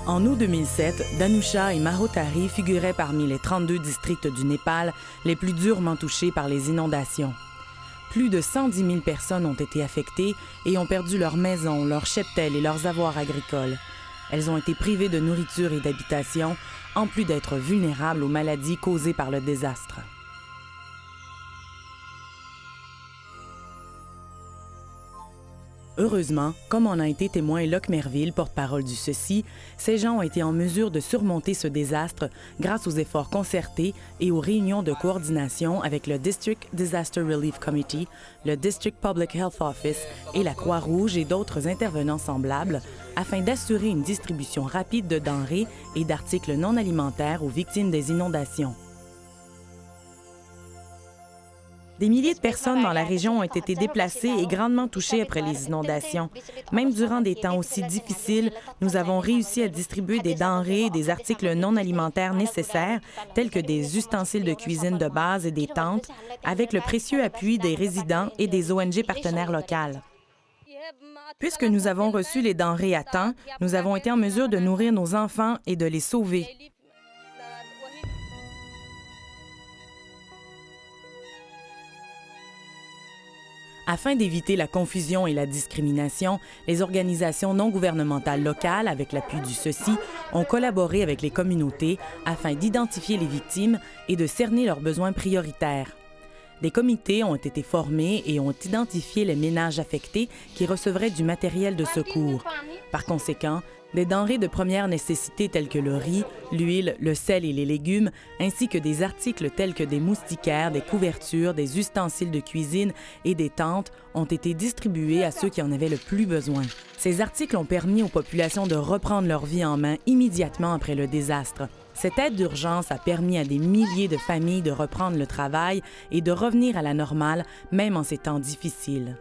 En août 2007, Dhanusha et Mahotari figuraient parmi les 32 districts du Népal les plus durement touchés par les inondations. Plus de 110 000 personnes ont été affectées et ont perdu leurs maisons, leurs cheptels et leurs avoirs agricoles. Elles ont été privées de nourriture et d'habitation, en plus d'être vulnérables aux maladies causées par le désastre. Heureusement, comme en a été témoin Locke Merville, porte-parole du CECI, ces gens ont été en mesure de surmonter ce désastre grâce aux efforts concertés et aux réunions de coordination avec le District Disaster Relief Committee, le District Public Health Office et la Croix-Rouge et d'autres intervenants semblables afin d'assurer une distribution rapide de denrées et d'articles non alimentaires aux victimes des inondations. Des milliers de personnes dans la région ont été déplacées et grandement touchées après les inondations. Même durant des temps aussi difficiles, nous avons réussi à distribuer des denrées et des articles non alimentaires nécessaires, tels que des ustensiles de cuisine de base et des tentes, avec le précieux appui des résidents et des ONG partenaires locales. Puisque nous avons reçu les denrées à temps, nous avons été en mesure de nourrir nos enfants et de les sauver. Afin d'éviter la confusion et la discrimination, les organisations non gouvernementales locales, avec l'appui du CECI, ont collaboré avec les communautés afin d'identifier les victimes et de cerner leurs besoins prioritaires. Des comités ont été formés et ont identifié les ménages affectés qui recevraient du matériel de secours. Par conséquent, des denrées de première nécessité telles que le riz, l'huile, le sel et les légumes, ainsi que des articles tels que des moustiquaires, des couvertures, des ustensiles de cuisine et des tentes ont été distribués à ceux qui en avaient le plus besoin. Ces articles ont permis aux populations de reprendre leur vie en main immédiatement après le désastre. Cette aide d'urgence a permis à des milliers de familles de reprendre le travail et de revenir à la normale, même en ces temps difficiles.